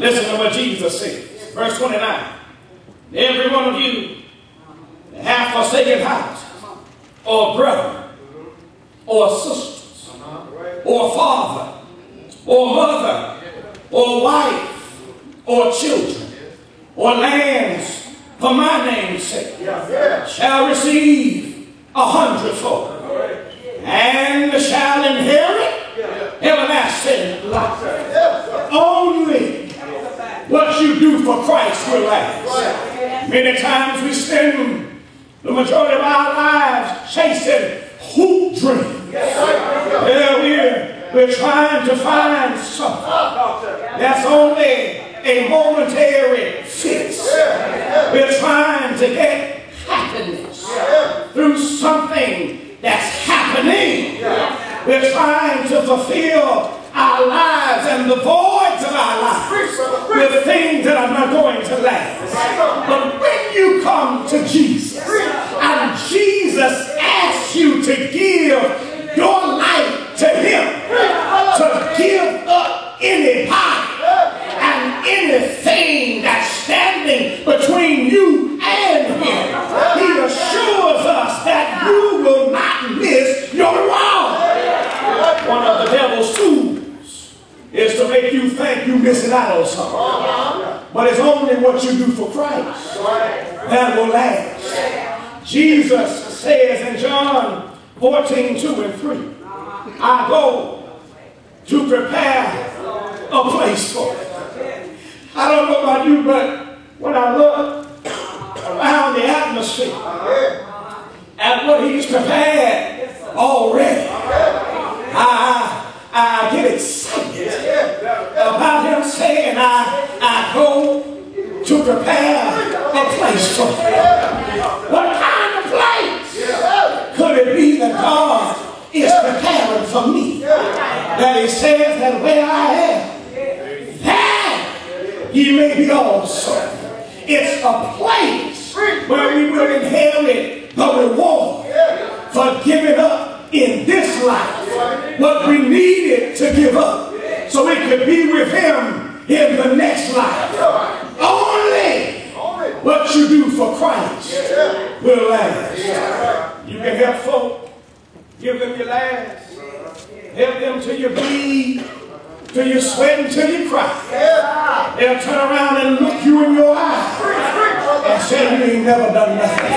Listen to what Jesus said. Verse 29. Every one of you that hath forsaken house, or brother, or sisters, or father, or mother, or wife, or children, or lands, for my name's sake, shall receive 100-fold, and shall inherit everlasting life. Only what you do for Christ will last. Many times we spend the majority of our lives chasing hoop dreams. We're trying to find something that's only a momentary fix. We're trying to get happiness through something that's happening. We're trying to fulfill our lives and the voids of our lives with things that are not going to last. But when you come to Jesus and Jesus asks you to give your life to Him, to give up any power and anything that's standing between you and Him, He assures us that you will not miss your reward. One of the devil's tools is to make you think you're missing out on something. But it's only what you do for Christ that will last. Jesus says in John 14:2-3, I go to prepare a place for it. I don't know about you, but when I look around the atmosphere at what He's prepared already, I get excited about Him saying, I go to prepare a place for Him. What kind of place could it be that God is preparing for me? That He says that where I am, there He may be also. It's a place where we will inherit the reward for giving up in this life what we needed to give up so we could be with Him in the next life. Only what you do for Christ will last. You can help folk, give them your last, help them till you bleed, till you sweat, until you cry. They'll turn around and look you in your eyes and say you ain't never done nothing.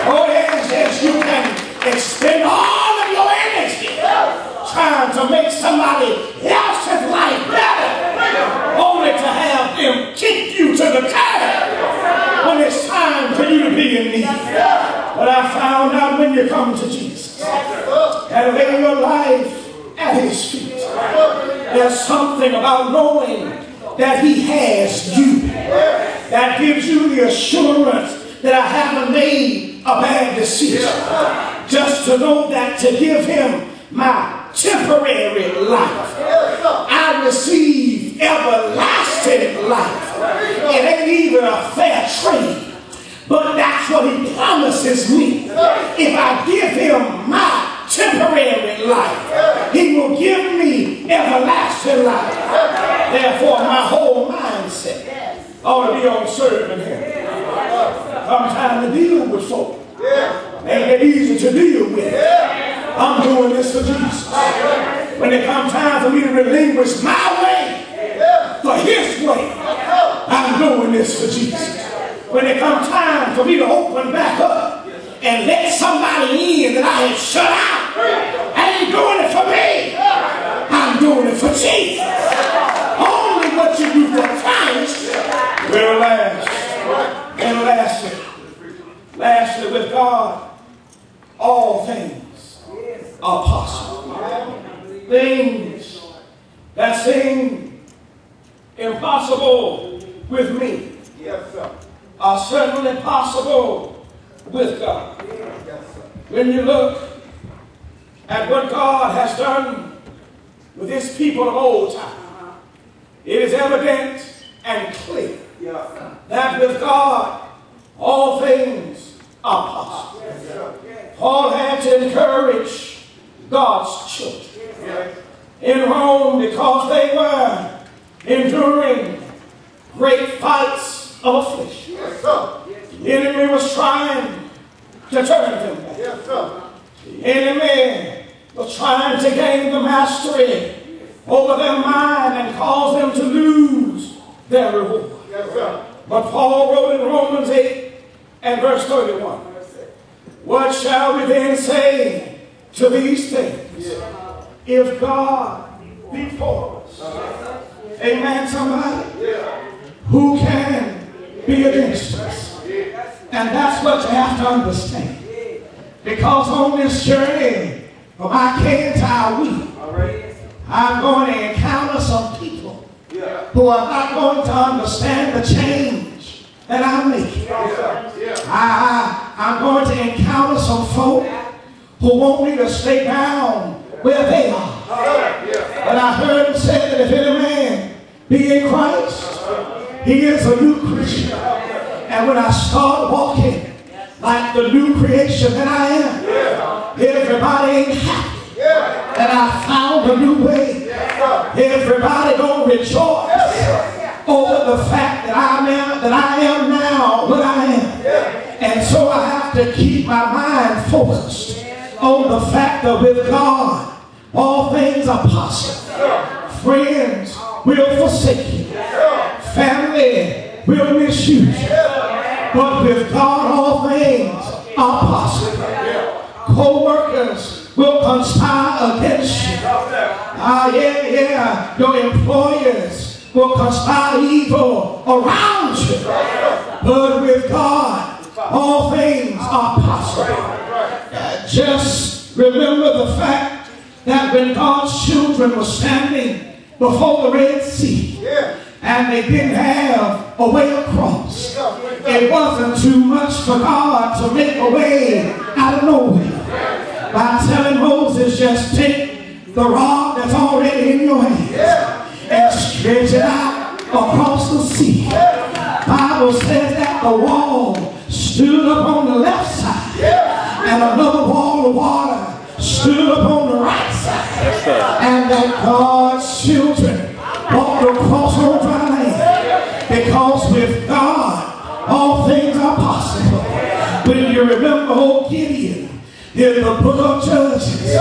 Oh yes, you can expend all of your energy trying to make somebody else's life better, only to have them kick you to the curb when it's time for you to be in need. But I found out when you come to Jesus and lay your life at His feet, there's something about knowing that He has you that gives you the assurance that I haven't made a bad decision. Just to know that to give Him my temporary life, I receive everlasting life. It ain't even a fair trade, but that's what He promises me. If I give Him my temporary life, He will give me everlasting life. Therefore, my whole mindset ought to be on serving Him. Come time to deal with folk, ain't it easy to deal with? I'm doing this for Jesus. When it comes time for me to relinquish my way for His way, I'm doing this for Jesus. When it comes time for me to open back up and let somebody in that I had shut out, I ain't doing it for me. I'm doing it for Jesus. Only what you do for Christ will last. And lastly, with God, all things are possible. Things that seem impossible with me are certainly possible with God. When you look at what God has done with His people of old time, it is evident and clear that with God all things are possible. Paul had to encourage God's children in Rome because they were enduring great fights of affliction. The enemy was trying to turn them back. The enemy was trying to gain the mastery over their mind and cause them to lose their reward. But Paul wrote in Romans 8 and verse 31, what shall we then say to these things? If God be for us, amen, somebody, who can be against us? And that's what you have to understand. Because on this journey from I can to I will, I'm going to encounter some people who are not going to understand the change that I'm making. I'm going to encounter some folk who want me to stay down where they are. But I heard him say that if any man be in Christ, he is a new creature. And when I start walking like the new creation that I am, everybody ain't happy that I found a new way. Everybody gonna rejoice over the fact that I am now what I am. And so I have to keep my mind focused on the fact that with God, all things are possible. Friends will forsake you. Family will misuse you. But with God, all things are possible. Co-workers will conspire against you. Your employers will conspire evil around you. But with God, all things are possible. Just remember the fact that when God's children were standing before the Red Sea, and they didn't have a way across, it wasn't too much for God to make a way out of nowhere by telling Moses, just take the rod that's already in your hand and stretch it out across the sea. The Bible says that the wall stood up on the left side and another wall of water stood up on the right side, and that God's children walked across on dry land, because with God all things are possible. When you remember old Gideon in the book of Judges,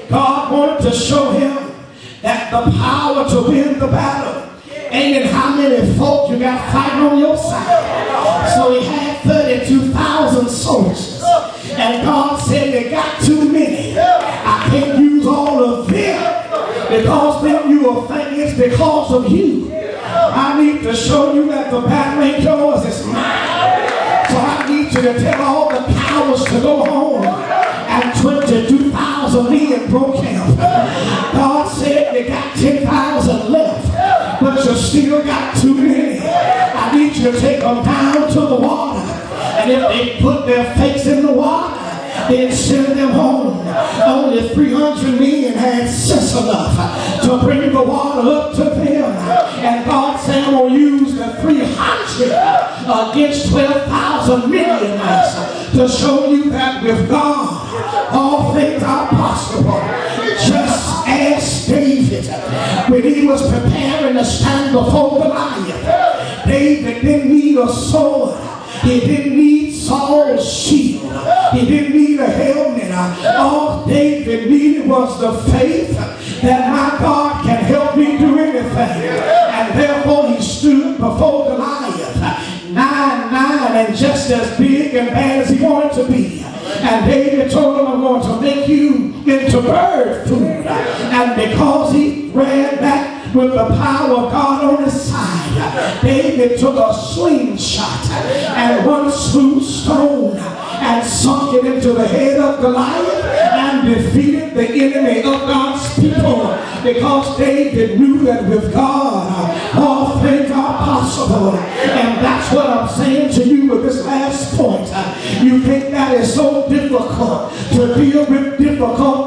God wanted to show him that the power to win the battle ain't in how many folk you got fighting on your side. So he had 32,000 soldiers, and God said, you got too many. I can't use all of them, because then you will think it's because of you. I need to show you that the battle ain't yours, it's mine. So I need you to tell all the powers to go home. And 22,000 men broke camp. God said you got 10,000 left, but you still got too many. I need you to take them down to the water. And if they put their face in the water, then send them home. Only 300 men had sense enough to bring the water up to them. And God said, I'm going to use the 300 against 12,000 million to show you that with God, all things are possible. Just as David, when he was preparing to stand before Goliath, David didn't need a sword. He didn't need Saul's shield. He didn't need a helmet. All David needed was the faith that my God can help me do anything. And therefore he stood before Goliath, 9'9", and just as big and bad as he wanted to be. And David told him, I'm going to make you into bird food. And because he ran back with the power of God on his side, David took a slingshot and one smooth stone and sunk it into the head of Goliath and defeated the enemy of God's people, because David knew that with God all things are possible. And that's what I'm saying to you with this last point. You think that is so difficult to deal with difficult